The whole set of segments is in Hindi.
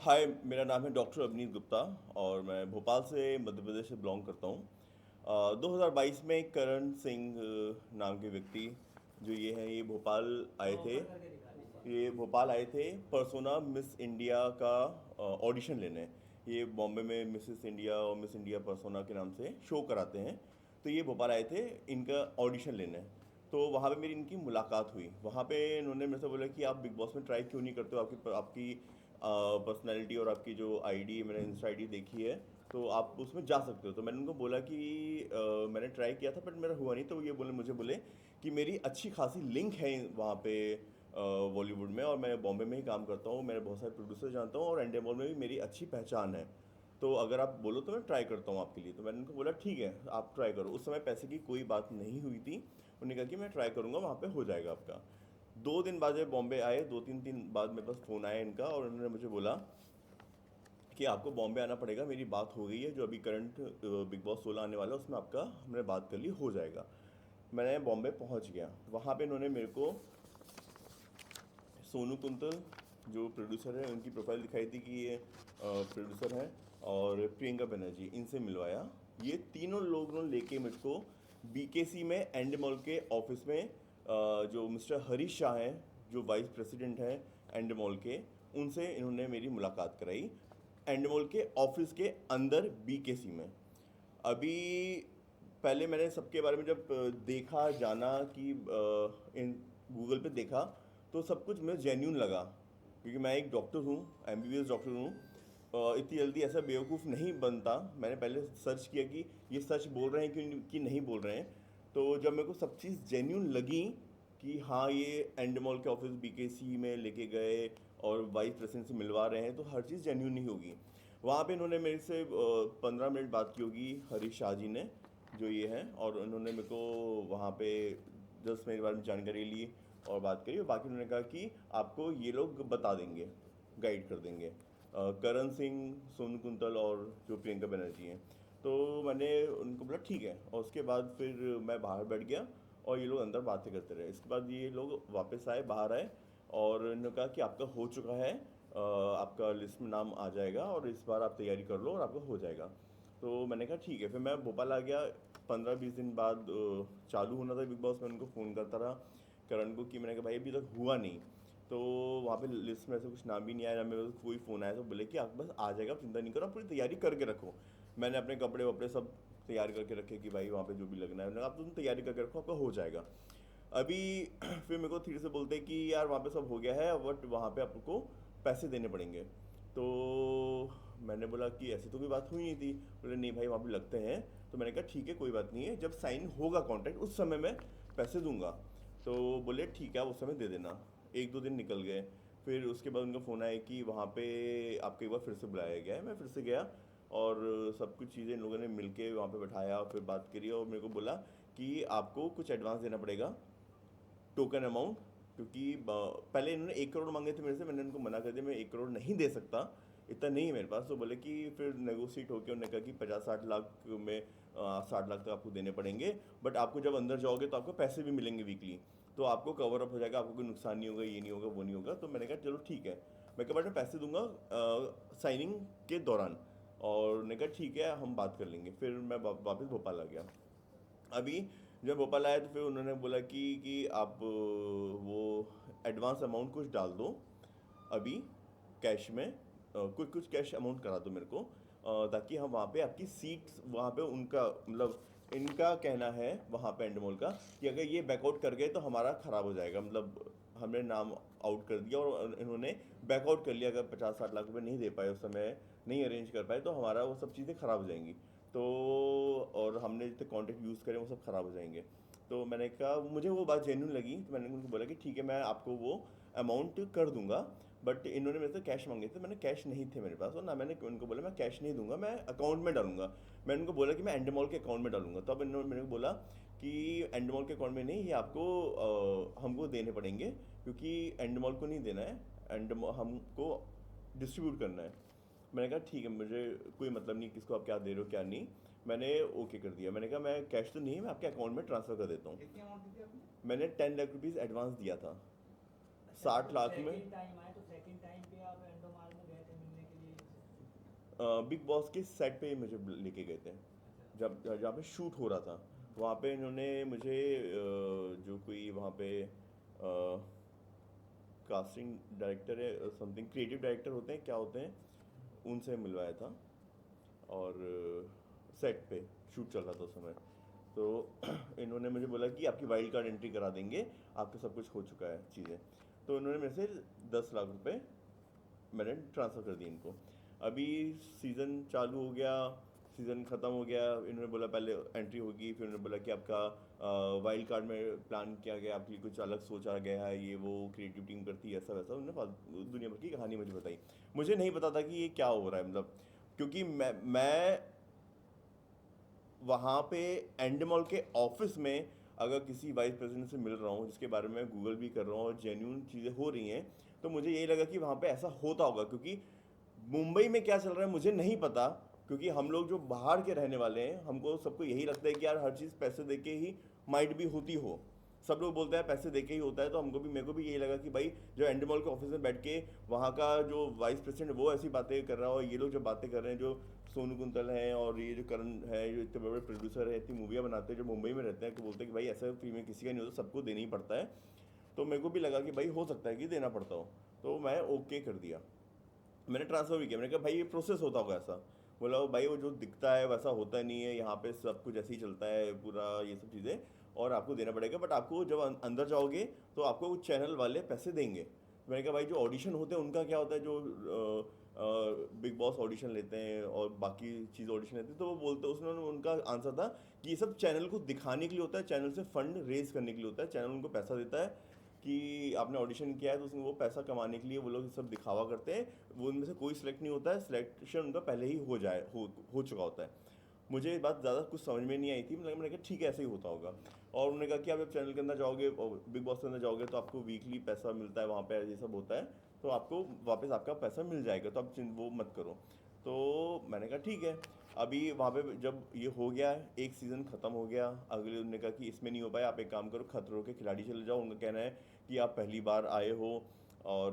हाय, मेरा नाम है डॉक्टर अवनीत गुप्ता और मैं भोपाल से मध्य प्रदेश से बिलोंग करता हूँ। 2022 में करण सिंह नाम के व्यक्ति जो ये हैं ये भोपाल आए थे। ये भोपाल आए थे परसोना मिस इंडिया का ऑडिशन लेने। ये बॉम्बे में मिसेस इंडिया और मिस इंडिया परसोना के नाम से शो कराते हैं। तो ये भोपाल आए थे इनका ऑडिशन लेने। तो वहाँ पे मेरी इनकी मुलाकात हुई। वहाँ पे इन्होंने मेरे से बोला कि आप बिग बॉस में ट्राई क्यों नहीं करते हो, आपकी आपकी पर्सनैलिटी और आपकी जो आईडी, मैंने इंस्टा आईडी देखी है, तो आप उसमें जा सकते हो। तो मैंने उनको बोला कि मैंने ट्राई किया था बट मेरा हुआ नहीं। तो ये मुझे बोले कि मेरी अच्छी खासी लिंक है वहाँ पे बॉलीवुड में, और मैं बॉम्बे में ही काम करता हूँ, मैं बहुत सारे प्रोड्यूसर जानता हूँ और एंडेमॉल में भी मेरी अच्छी पहचान है। तो अगर आप बोलो तो मैं ट्राई करता हूँ आपके लिए। तो मैंने उनको बोला ठीक है आप ट्राई करो। उस समय पैसे की कोई बात नहीं हुई थी। उन्होंने कहा कि मैं ट्राई करूँगा, वहाँ पे हो जाएगा आपका। 2 दिन बाद जब बॉम्बे आए, 2-3 दिन बाद मेरे पास फ़ोन आया इनका और उन्होंने मुझे बोला कि आपको बॉम्बे आना पड़ेगा, मेरी बात हो गई है, जो अभी करंट बिग बॉस 16 आने वाला है उसमें आपका हमने बात कर ली, हो जाएगा। मैं बॉम्बे पहुंच गया। वहाँ पे इन्होंने मेरे को सोनू कुंतल जो प्रोड्यूसर है उनकी प्रोफाइल दिखाई थी कि ये प्रोड्यूसर हैं, और प्रियंका बनर्जी, इनसे मिलवाया। ये तीनों लोगों ने लेके मुझको बीकेसी में एंड मॉल के ऑफिस में जो मिस्टर हरीश शाह हैं, जो वाइस प्रेसिडेंट हैं एंड मॉल के, उनसे इन्होंने मेरी मुलाकात कराई एंड मॉल के ऑफिस के अंदर बीकेसी में। अभी पहले मैंने सबके बारे में जब देखा जाना कि इन गूगल पे देखा, तो सब कुछ मुझे जेन्यून लगा, क्योंकि मैं एक डॉक्टर हूँ, एमबीबीएस डॉक्टर हूँ। इतनी जल्दी ऐसा बेवकूफ़ नहीं बनता। मैंने पहले सर्च किया कि ये सच बोल रहे हैं कि नहीं बोल रहे हैं। तो जब मेरे को सब चीज़ जेन्यून लगी कि हाँ ये एंड मॉल के ऑफिस बीकेसी में लेके गए और वाइस प्रेसिडेंट से मिलवा रहे हैं, तो हर चीज़ जेन्यून नहीं होगी। वहाँ पे इन्होंने मेरे से 15 मिनट बात की होगी, हरीश शाह जी ने, जो ये हैं, और उन्होंने मेरे को वहाँ पे जस्ट मेरे बारे में जानकारी ली और बात करी, और बाकी उन्होंने कहा कि आपको ये लोग बता देंगे, गाइड कर देंगे, करण सिंह, सोनू कुंतल और जो प्रियंका बनर्जी हैं। तो मैंने उनको बोला ठीक है, और उसके बाद फिर मैं बाहर बैठ गया और ये लोग अंदर बातें करते रहे। इसके बाद ये लोग वापस आए, बाहर आए, और इन्होंने कहा कि आपका हो चुका है, आपका लिस्ट में नाम आ जाएगा और इस बार आप तैयारी कर लो और आपका हो जाएगा। तो मैंने कहा ठीक है। फिर मैं भोपाल आ गया। 15-20 दिन बाद चालू होना था बिग बॉस। मैं उनको फ़ोन करता रहा करण को कि मैंने कहा भाई अभी तक हुआ नहीं। तो वहाँ पे लिस्ट में से कुछ नाम भी नहीं आया, ना मेरे पास कोई फ़ोन आया। तो बोले कि आप बस आ जाएगा, आप चिंता नहीं करो, आप पूरी तैयारी करके रखो। मैंने अपने कपड़े वपड़े सब तैयार करके रखे कि भाई वहाँ पे जो भी लगना है, मैंने कहा आप तुम तैयारी करके रखो, आपका हो जाएगा। अभी फिर मेरे को धीरे से बोलते हैं कि यार वहाँ पे सब हो गया है, बट वहाँ पे आपको पैसे देने पड़ेंगे। तो मैंने बोला कि ऐसी तो कोई बात हुई नहीं थी। बोले नहीं भाई वहाँ पे लगते हैं। तो मैंने कहा ठीक है कोई बात नहीं है, जब साइन होगा कॉन्ट्रैक्ट उस समय मैं पैसे दूंगा। तो बोले ठीक है आप उस समय दे देना। 1-2 दिन निकल गए। फिर उसके बाद उनका फ़ोन आया कि वहाँ पे आपको एक बार फिर से बुलाया गया है। मैं फिर से गया और सब कुछ चीज़ें इन लोगों ने मिल के वहाँ पे बैठाया, फिर बात करी और मेरे को बोला कि आपको कुछ एडवांस देना पड़ेगा, टोकन अमाउंट। क्योंकि पहले इन्होंने 1 करोड़ मांगे थे मेरे से, मैंने उनको मना कर दिया, मैं 1 करोड़ नहीं दे सकता, इतना नहीं है मेरे पास। तो बोले कि फिर नेगोशिएट होकर उन्होंने कहा कि 50-60 लाख में 60 लाख तक आपको देने पड़ेंगे, बट आपको जब अंदर जाओगे तो आपको पैसे भी मिलेंगे वीकली, तो आपको कवर अप हो जाएगा, आपको कोई नुकसान नहीं होगा, ये नहीं होगा, वो नहीं होगा। तो मैंने कहा चलो ठीक है। मैं कहा बट मैं पैसे दूंगा साइनिंग के दौरान। और उन्होंने कहा ठीक है हम बात कर लेंगे। फिर मैं वापस भोपाल आ गया। अभी जब भोपाल आया तो फिर उन्होंने बोला कि आप वो एडवांस अमाउंट कुछ डाल दो अभी कैश में, कुछ कुछ कैश अमाउंट करा दो मेरे को, ताकि हम वहाँ पे आपकी सीट्स, वहाँ पे उनका मतलब इनका कहना है वहाँ पे एंड मॉल का कि अगर ये बैकआउट कर गए तो हमारा ख़राब हो जाएगा, मतलब हमने नाम आउट कर दिया और इन्होंने बैकआउट कर लिया। अगर 50-60 लाख रुपए नहीं दे पाए उस समय, नहीं अरेंज कर पाए, तो हमारा वो सब चीज़ें ख़राब हो जाएंगी। तो और हमने जितने कॉन्टेक्ट यूज़ करें वो सब ख़राब हो जाएंगे। तो मैंने कहा मुझे वो बात जेन्यून लगी, तो मैंने उनको बोला कि ठीक है मैं आपको वो अमाउंट कर दूंगा। बट इन्होंने मेरे से कैश मांगे थे, मैंने कैश नहीं थे मेरे पास, और ना मैंने उनको बोला मैं कैश नहीं दूंगा, मैं अकाउंट में डालूंगा। मैंने उनको बोला कि मैं एंडमॉल के अकाउंट में डालूंगा। तब इन्होंने मेरे को बोला कि एंडमॉल के अकाउंट में नहीं, ये आपको हमको देने पड़ेंगे, क्योंकि एंडमॉल को नहीं देना है, हमको डिस्ट्रीब्यूट करना है। मैंने कहा ठीक है, मुझे कोई मतलब नहीं किसको आप क्या दे रहे हो क्या नहीं। मैंने ओके कर दिया। मैंने कहा मैं कैश तो नहीं है, मैं आपके अकाउंट में ट्रांसफ़र कर देता हूँ। कितनी अमाउंट दी थी आपने? मैंने 10 लाख रुपीज़ एडवांस दिया था। अच्छा, तो 60 लाख में। सेकंड टाइम आए तो सेकंड टाइम पे आप एंडोमाल में गए थे मिलने के बिग बॉस के सेट पे मुझे लेके गए थे, जब जहाँ पे शूट हो रहा था वहाँ पे इन्होंने मुझे जो कोई वहाँ पे कास्टिंग डायरेक्टर है, समथिंग क्रिएटिव डायरेक्टर होते हैं क्या होते हैं, उनसे मिलवाया था। और सेट पे शूट चल रहा था उस समय। तो इन्होंने मुझे बोला कि आपकी वाइल्ड कार्ड एंट्री करा देंगे, आपका सब कुछ हो चुका है चीज़ें। तो इन्होंने मेरे से 10 लाख रुपए मैंने ट्रांसफ़र कर दिए इनको। अभी सीज़न चालू हो गया, सीज़न ख़त्म हो गया, इन्होंने बोला पहले एंट्री होगी, फिर उन्होंने बोला कि आपका वाइल्ड कार्ड में प्लान किया गया, आपके लिए कुछ अलग सोचा गया है, ये वो क्रिएटिव टीम करती है, ऐसा वैसा उन्होंने दुनिया भर की कहानी मुझे बताई। मुझे नहीं पता था कि ये क्या हो रहा है, मतलब क्योंकि मैं वहाँ पे एंडमॉल के ऑफिस में अगर किसी वाइस प्रेसिडेंट से मिल रहा हूँ जिसके बारे में मैं गूगल भी कर रहा हूँ और जेन्यून चीज़ें हो रही हैं, तो मुझे यही लगा कि वहाँ पे ऐसा होता होगा, क्योंकि मुंबई में क्या चल रहा है मुझे नहीं पता। क्योंकि हम लोग जो बाहर के रहने वाले हैं, हमको सबको यही लगता है कि यार हर चीज़ पैसे दे के ही माइट भी होती हो। सब लोग बोलते हैं पैसे दे के ही होता है, तो हमको भी, मेरे को भी यही लगा कि भाई जो एंडमॉल के ऑफिस में बैठ के वहाँ का जो वाइस प्रेसिडेंट वो ऐसी बातें कर रहा हो, ये लोग जो बातें कर रहे हैं, जो सोनू कुंतल हैं और ये जो करण है, जो इतने बड़े बड़े प्रोड्यूसर हैं, इतनी मूवियाँ बनाते हैं, जो मुंबई में रहते हैं, कि बोलते हैं कि भाई ऐसा फ्री में किसी का नहीं होता, सबको देना ही पड़ता है। तो मेरे को भी लगा कि भाई हो सकता है कि देना पड़ता हो, तो मैं ओके कर दिया। मैंने ट्रांसफ़र भी किया, मैंने कहा भाई ये प्रोसेस होता होगा ऐसा। बोला भाई वो जो दिखता है वैसा होता नहीं है, यहाँ पे सब कुछ ऐसे ही चलता है पूरा, ये सब चीज़ें, और आपको देना पड़ेगा, बट आपको जब अंदर जाओगे तो आपको चैनल वाले पैसे देंगे। मैंने कहा भाई जो ऑडिशन होते हैं उनका क्या होता है, जो बिग बॉस ऑडिशन लेते हैं और बाकी चीज़ ऑडिशन लेते हैं, तो वो बोलते, उसने उनका आंसर था कि ये सब चैनल को दिखाने के लिए होता है, चैनल से फंड रेज करने के लिए होता है, चैनल उनको पैसा देता है कि आपने ऑडिशन किया है, तो उसमें वो पैसा कमाने के लिए वो लोग सब दिखावा करते हैं। वो उनमें से कोई सिलेक्ट नहीं होता है, सिलेक्शन उनका पहले ही हो चुका होता है। मुझे ये बात ज़्यादा कुछ समझ में नहीं आई थी, मतलब मैंने कहा ठीक है ऐसे ही होता होगा। और उन्होंने कहा कि आप जब चैनल के अंदर जाओगे और बिग बॉस के अंदर जाओगे तो आपको वीकली पैसा मिलता है, वहाँ पे ये सब होता है, तो आपको वापस आपका पैसा मिल जाएगा, तो आप वो मत करो। तो मैंने कहा ठीक है। अभी वहाँ पे जब ये हो गया, एक सीज़न ख़त्म हो गया, अगले उन्होंने कहा कि इसमें नहीं हो पाया, आप एक काम करो खतरों के खिलाड़ी चले जाओ। उनका कहना है कि आप पहली बार आए हो और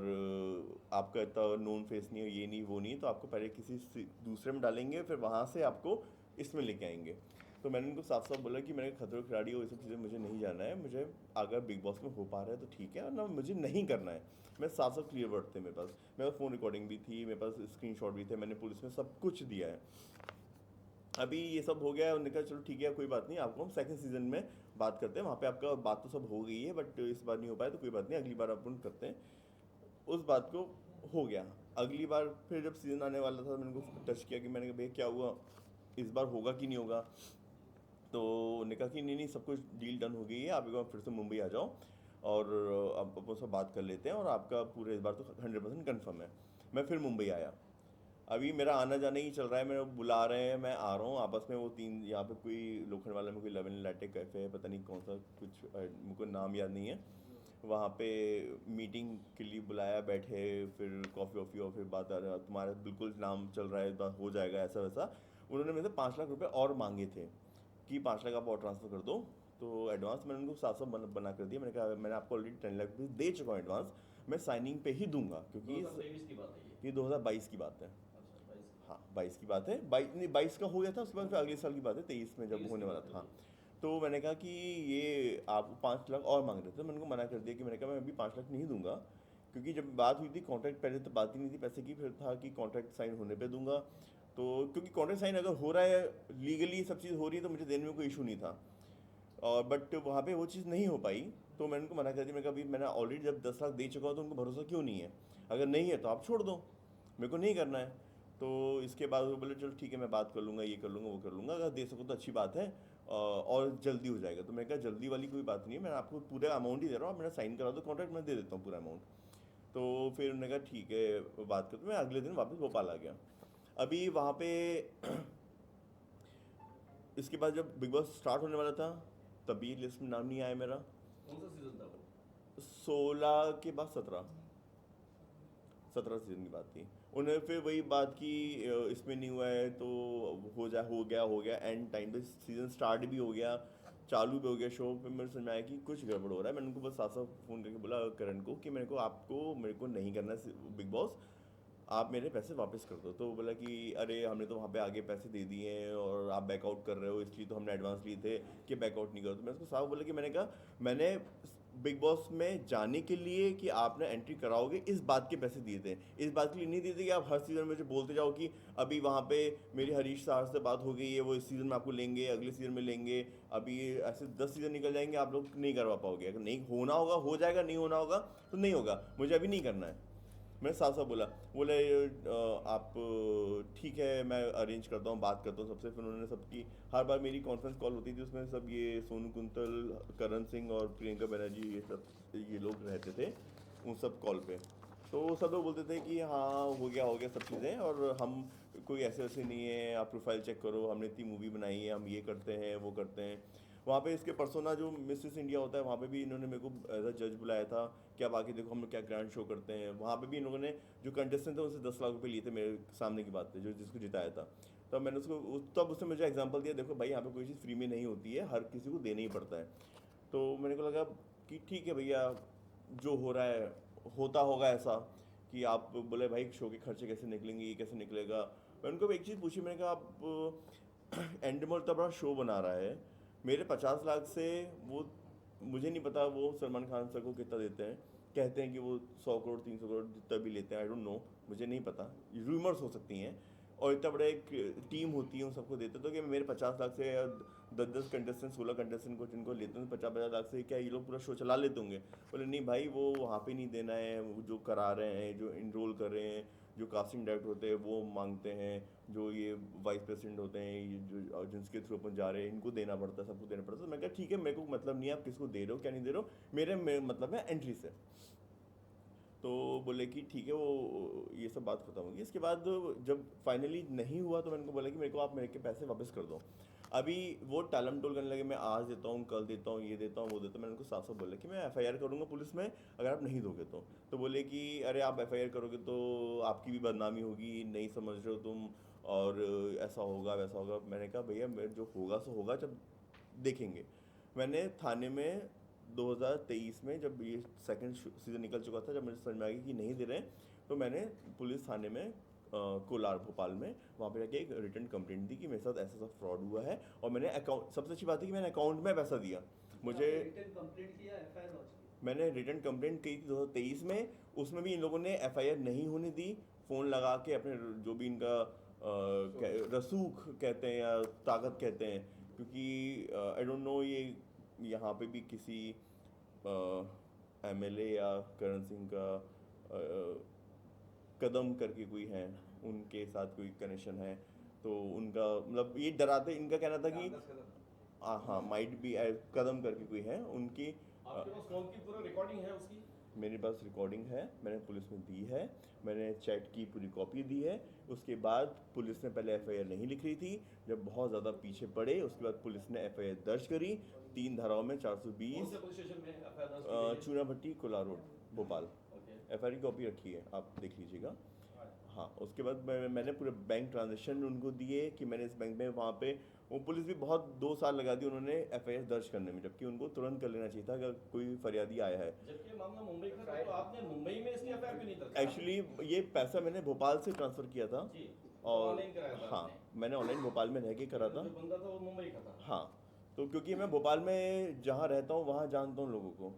आपका इतना नोन फेस नहीं है, ये नहीं वो नहीं, तो आपको पहले किसी दूसरे में डालेंगे, फिर वहाँ से आपको इसमें लेके आएंगे। तो मैंने उनको साफ साफ बोला कि मैंने खतरों के खिलाड़ी हो, ये सब चीज़ें मुझे नहीं जाना है, मुझे अगर बिग बॉस में हो पा रहा है तो ठीक है, और ना मुझे नहीं करना है। मैं साफ साफ क्लियर वर्ड थे मेरे पास, मेरे पास फ़ोन रिकॉर्डिंग भी थी, मेरे पास स्क्रीनशॉट भी थे, मैंने पुलिस में सब कुछ दिया है। अभी ये सब हो गया है, उन्होंने कहा चलो ठीक है कोई बात नहीं, आपको हम सेकंड सीजन में बात करते हैं, वहाँ पे आपका बात तो सब हो गई है, बट इस बार नहीं हो पाया तो कोई बात नहीं, अगली बार अपन करते हैं। उस बात को हो गया। अगली बार फिर जब सीज़न आने वाला था, मैंने उनको टच किया कि मैंने कहा भैया क्या हुआ, इस बार होगा कि नहीं होगा। तो उन्होंने कहा कि नहीं नहीं, सब कुछ डील डन हो गई है, आप एक बार फिर से मुंबई आ जाओ और अब अपन सब बात कर लेते हैं, और आपका पूरे इस बार तो 100% कन्फर्म है। मैं फिर मुंबई आया। अभी मेरा आना जाना ही चल रहा है, मेरे बुला रहे हैं, मैं आ रहा हूँ आपस में, वो तीन यहाँ पे कोई लोखंड वाला में कोई लेवन लैटे कैफ़े है, पता नहीं कौन सा कुछ, मुझको नाम याद नहीं है। वहाँ पे मीटिंग के लिए बुलाया, बैठे, फिर कॉफ़ी वॉफ़ी और फिर बात आ रहा, तुम्हारा बिल्कुल नाम चल रहा है, बात हो जाएगा, ऐसा वैसा। उन्होंने मेरे से 5 लाख रुपए और मांगे थे कि 5 लाख आप और ट्रांसफ़र कर दो। तो एडवांस मैंने उनको साफ साफ बना कर दिया, मैंने कहा मैंने आपको ऑलरेडी 10 लाख रुपये दे चुका हूँ एडवांस, मैं साइनिंग पे ही दूंगा, क्योंकि 2023 की बात है ये 2022 की बात है। अच्छा 22 की हाँ 22 की बात है, 22 नहीं, 22 का हो गया था, उसके बाद फिर अगले साल की बात है, 23 में जब 23 होने की वाला बात है था। जी। तो मैंने कहा कि ये आप 5 लाख और मांग रहे थे, तो मैंने उनको मना कर दिया कि मैंने कहा मैं अभी 5 लाख नहीं दूंगा, क्योंकि जब बात हुई थी कॉन्ट्रैक्ट, पहले तो बात ही नहीं थी पैसे की, फिर था कि कॉन्ट्रैक्ट साइन होने पे दूंगा। तो क्योंकि कॉन्ट्रैक्ट साइन अगर हो रहा है, लीगली सब चीज़ हो रही है, तो मुझे देने में कोई इशू नहीं था। और बट वहाँ पे वो चीज़ नहीं हो पाई, तो मैंने उनको मना कर दिया, मैंने कहा अभी मैंने ऑलरेडी जब 10 लाख दे चुका हूँ तो उनको भरोसा क्यों नहीं है, अगर नहीं है तो आप छोड़ दो, मेरे को नहीं करना है। तो इसके बाद वो बोले चलो ठीक है मैं बात कर लूँगा, ये कर लूँगा, वो कर लूँगा, अगर दे सको तो अच्छी बात है, और जल्दी हो जाएगा। तो मैंने कहा जल्दी वाली कोई बात नहीं है, मैं आपको पूरा अमाउंट ही दे रहा हूँ, आप मेरा साइन करा दो कॉन्ट्रैक्ट, मैं दे देता हूँ पूरा अमाउंट। तो फिर उन्होंने कहा ठीक है बात करते, मैं अगले दिन वापस भोपाल आ गया। अभी वहाँ पे इसके बाद जब बिग बॉस स्टार्ट होने वाला था, तभी लिस्ट में नाम नहीं आया मेरा। कौन सा सीजन था वो? 16 के बाद 17 सीजन की बात थी। उन्होंने फिर वही बात की, इसमें नहीं हुआ है तो हो गया एंड टाइम पे सीज़न स्टार्ट भी हो गया, चालू भी हो गया शो। फिर मेरे समझ में आया कि कुछ गड़बड़ हो रहा है। मैंने उनको बस साफ साफ फ़ोन करके बोला करण को कि मेरे को नहीं करना बिग बॉस, आप मेरे पैसे वापस कर दो। तो वो बोला कि अरे हमने तो वहाँ पे आगे पैसे दे दिए हैं और आप बैकआउट कर रहे हो, इसलिए तो हमने एडवांस लिए थे कि बैकआउट नहीं करो। तो मैं उसको साफ बोला कि मैंने कहा मैंने बिग बॉस में जाने के लिए कि आपने एंट्री कराओगे इस बात के पैसे दिए थे, इस बात के लिए नहीं दिए थे कि आप हर सीज़न में मुझे बोलते जाओ कि अभी वहाँ पे मेरी हरीश साहब से बात हो गई है, वो इस सीज़न में आपको लेंगे, अगले सीज़न में लेंगे, अभी ऐसे 10 सीज़न निकल जाएंगे, आप लोग नहीं करवा पाओगे। अगर नहीं होना होगा हो जाएगा, नहीं होना होगा तो नहीं होगा, मुझे अभी नहीं करना है। मैंने साफ साफ बोला। बोले आप ठीक है मैं अरेंज करता हूँ, बात करता हूँ सबसे। फिर उन्होंने सबकी हर बार मेरी कॉन्फ्रेंस कॉल होती थी, उसमें सब ये सोनू कुंतल, करण सिंह और प्रियंका बनर्जी ये लोग रहते थे उन सब कॉल पे। तो सब लोग बोलते थे कि हाँ हो गया सब चीज़ें, और हम कोई ऐसे वैसे नहीं है, आप प्रोफाइल चेक करो, हमने इतनी मूवी बनाई है, हम ये करते हैं वो करते हैं। वहाँ पे इसके पर्सोना जो मिसेस इंडिया होता है वहाँ पे भी इन्होंने मेरे को एज अ जज बुलाया था कि अब आके देखो हम लोग क्या ग्रैंड शो करते हैं। वहाँ पे भी इन लोगों ने जो कंटेस्टेंट थे उनसे 10 लाख रुपए लिए थे मेरे सामने की बात थे, जो जिसको जिताया था। तब मैंने तब उसने मुझे एग्जांपल दिया, देखो भाई यहाँ पे कोई चीज़ फ्री में नहीं होती है, हर किसी को देना ही पड़ता है। तो मेरे को लगा कि ठीक है भैया, जो हो रहा है होता होगा ऐसा कि आप बोले भाई शो के खर्चे कैसे निकलेंगे, ये कैसे निकलेगा। मैं उनको एक चीज़ पूछी, मैंने कहा आप एंडमोल इतना बड़ा शो बना रहा है, मेरे 50 लाख से वो, मुझे नहीं पता वो सलमान खान सर को कितना देते हैं, कहते हैं कि वो 100 करोड़ 300 करोड़ जितना भी लेते हैं, आई डोंट नो, मुझे नहीं पता, रूमर्स हो सकती हैं। और इतना बड़ा एक टीम होती है उन सबको देते, तो कि मेरे 50 लाख से या 10 कंटेस्टेंट 16 कंटेस्टेंट को जिनको लेते हैं 50-50 लाख से क्या ये लोग पूरा शो चला लेते होंगे। बोले नहीं भाई वो वहाँ पे नहीं देना है, वो जो करा रहे हैं, जो इनरोल कर रहे हैं, जो कास्टिंग डायरेक्टर होते हैं वो मांगते हैं, जो ये वाइस प्रेसिडेंट होते हैं, ये जो जिनके थ्रू अपन जा रहे हैं इनको देना पड़ता है, सबको देना पड़ता है। तो मैं कहा ठीक है, मेरे को मतलब नहीं है आप किसको दे रहे हो क्या नहीं दे रहे हो, मेरे मतलब है एंट्री से। तो बोले कि ठीक है, वो ये सब बात खत्म होगी। इसके बाद जब फाइनली नहीं हुआ तो मैंने उनको बोला कि मेरे को आप मेरे के पैसे वापस कर दो। अभी वो टालम टोल करने लगे, मैं आज देता हूँ, कल देता हूँ, ये देता हूँ, वो देता हूँ। मैंने उनको साफ साफ बोला कि मैं एफआईआर करूँगा पुलिस में अगर आप नहीं दोगे तो बोले कि अरे आप एफआईआर करोगे तो आपकी भी बदनामी होगी, नहीं समझ रहे हो तुम, और ऐसा होगा वैसा होगा। मैंने कहा भैया मैं जो होगा सो होगा, जब देखेंगे। मैंने थाने में 2023 में जब ये सेकंड सीज़न निकल चुका था, जब मुझे समझ में आ गया कि नहीं दे रहे हैं, तो मैंने पुलिस थाने में कोलार भोपाल में वहाँ पे जाके एक रिटर्न कंप्लेंट दी कि मेरे साथ ऐसा ऐसा फ्रॉड हुआ है। और मैंने अकाउंट, सबसे अच्छी बात है कि मैंने अकाउंट में पैसा दिया। मुझे रिटन कंप्लेंट किया, एफआईआर लॉन्च की। मैंने रिटर्न कंप्लेंट की थी 2023 में, उसमें भी इन लोगों ने एफआईआर नहीं होने दी। फ़ोन लगा के अपने जो भी इनका रसूख कहते हैं या ताकत कहते हैं, क्योंकि आई डोंट नो ये यहाँ पे भी किसी एमएलए या करण सिंह का कदम करके कोई है, उनके साथ कोई कनेक्शन है। तो उनका मतलब ये डराते, इनका कहना था कि हाँ माइट भी कदम करके कोई है उनकी। आपके पास फोन की पूरा रिकॉर्डिंग है उसकी? मेरे पास रिकॉर्डिंग है, मैंने पुलिस में दी है, मैंने चैट की पूरी कॉपी दी है। उसके बाद पुलिस ने पहले एफआईआर नहीं लिख रही थी, जब बहुत ज़्यादा पीछे पड़े उसके बाद पुलिस ने एफआईआर दर्ज करी 3 धाराओं में, कौन 420 से पुलिस स्टेशन में एफआईआर दर्ज की गई है? Chuna Bhatti Kolar road Bhopal. Okay. FIR की कॉपी रखी है, आप देख लीजिएगा। हाँ, उसके बाद मैंने पूरे बैंक ट्रांजेक्शन उनको दिए कि मैंने इस बैंक में, वहाँ पे वो पुलिस भी बहुत 2 साल लगा दी उन्होंने एफआईआर दर्ज करने में, जबकि उनको तुरंत कर लेना चाहिए था अगर कोई फरियादी आया है। जबकि ये मामला मुंबई का था, तो आपने मुंबई में इसकी एफआईआर क्यों नहीं दर्ज कराई? एक्चुअली ये पैसा मैंने भोपाल से ट्रांसफ़र किया था, जी, और ऑनलाइन कराया था हाँ आपने। मैंने ऑनलाइन भोपाल में रह के करा था। जो बंदा था वो मुंबई का था। हाँ, तो क्योंकि मैं भोपाल में जहाँ रहता हूँ वहाँ जानता हूँ लोगों को,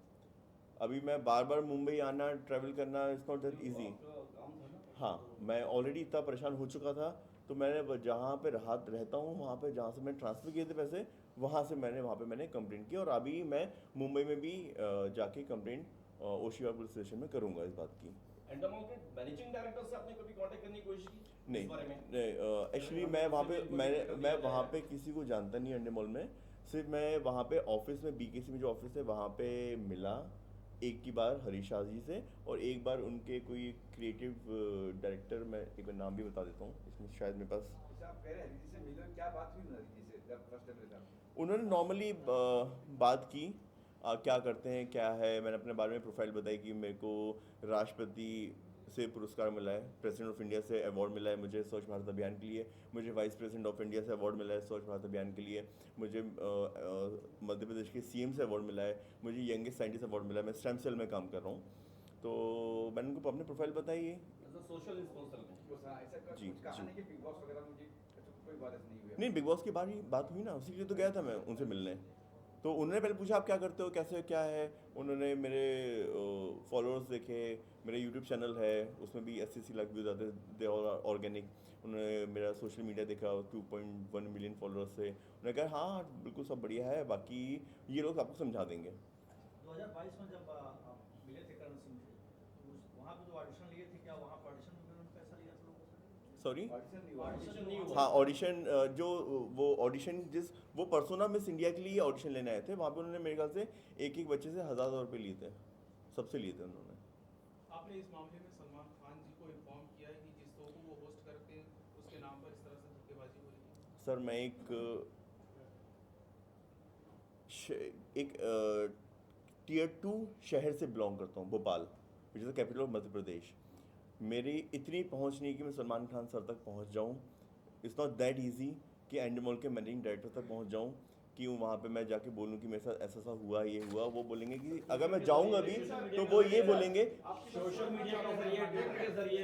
अभी मैं बार बार मुंबई आना ट्रैवल करना इट्स नॉट दैट ईजी। आपका काम था ना। हाँ, मैं ऑलरेडी इतना परेशान हो चुका था, तो मैंने जहाँ पे रहता हूँ वहाँ पे जहाँ से मैं ट्रांसफ़र किए थे पैसे, वहाँ से वहाँ पे मैंने कंप्लेंट की, और अभी मैं मुंबई में भी जाके कंप्लेंट ओशिवा पुलिस स्टेशन में करूँगा इस बात की। एंडमॉल के मैनेजिंग डायरेक्टर से आपने कभी कांटेक्ट करने की कोशिश की इस बारे में? नहीं, एक्चुअली मैं वहाँ पे मैं वहाँ पे किसी को जानता नहीं अंडे मॉल में। सिर्फ मैं वहाँ पे ऑफिस में बीकेसी में जो ऑफिस है वहाँ पे मिला एक की बार हरीश शाह जी से, और एक बार उनके कोई क्रिएटिव डायरेक्टर, मैं एक बार नाम भी बता देता हूँ इसमें शायद मेरे पास। अच्छा, आप कह रहे हैं हरीश से मिले, क्या बात हुई हरीश से जब फर्स्ट टाइम मिला? उन्होंने नॉर्मली बात की, क्या करते हैं क्या है, मैंने अपने बारे में प्रोफाइल बताई कि मेरे को राष्ट्रपति से पुरस्कार मिला है, प्रेसिडेंट ऑफ इंडिया से अवार्ड मिला है मुझे स्वच्छ भारत अभियान के लिए, मुझे वाइस प्रेसिडेंट ऑफ इंडिया से अवार्ड मिला है स्वच्छ भारत अभियान के लिए, मुझे मध्य प्रदेश के सीएम से अवार्ड मिला है, मुझे यंगेस्ट साइंटिस्ट अवार्ड मिला है, मैं स्टेम सेल में काम कर रहा हूँ। तो मैंने उनको अपने प्रोफाइल बताई एज अ सोशल स्पॉन्सर में। वो ऐसा जी, कुछ कहा जी। नहीं कि बिग बॉस वगैरह मुझे कोई बात ऐसी नहीं हुई है। नहीं, बिग बॉस की बात हुई ना, उसी के लिए तो गया था मैं उनसे मिलने। तो उन्होंने पहले पूछा आप क्या करते हो, कैसे क्या है। उन्होंने मेरे फॉलोअर्स देखे, मेरे यूट्यूब चैनल है उसमें भी 80 लाख व्यूज़ आते दे और ऑर्गेनिक। उन्होंने मेरा सोशल मीडिया देखा, 2.1 मिलियन फॉलोअर्स थे। उन्होंने कहा हाँ बिल्कुल सब बढ़िया है, बाकी ये लोग आपको समझा देंगे। 2022 में जब आप मिले थे करण सिंह से, तो वहाँ पे जो ऑडिशन लिए थे, क्या वहाँ पर ऑडिशन में भी उन्होंने पैसा लिया था लोगों से? सॉरी। ऑडिशन नहीं हुआ। ऑडिशन नहीं हुआ। हाँ ऑडिशन, जो वो ऑडिशन वो पर्सोना मिस इंडिया के लिए ऑडिशन लेने आए थे, वहाँ पे उन्होंने मेरे ख्याल से एक एक बच्चे से 1,000 रुपये लिए थे, सबसे लिए थे उन्होंने। आपने इस मामले में सलमान खान जी को इन्फॉर्म किया है कि जिस शो को वो होस्ट करते हैं उसके नाम पर इस तरह से धक्केबाजी हो रही है? सर मैं एक टियर 2 शहर से बिलोंग करता हूँ, Bhopal, which is the capital of Madhya Pradesh. मेरी इतनी पहुँच नहीं कि मैं सलमान खान सर तक पहुँच जाऊँ। इट्स नॉट दैट इजी कि एंड मॉल के मैनेजिंग डायरेक्टर तक पहुँच जाऊँ, कि वहाँ पे मैं जाके बोलूँ कि मेरे साथ ऐसा ऐसा हुआ, ये हुआ। वो बोलेंगे कि अगर मैं जाऊँगा भी तो वो ये बोलेंगे सोशल मीडिया के जरिए, ट्विटर के जरिए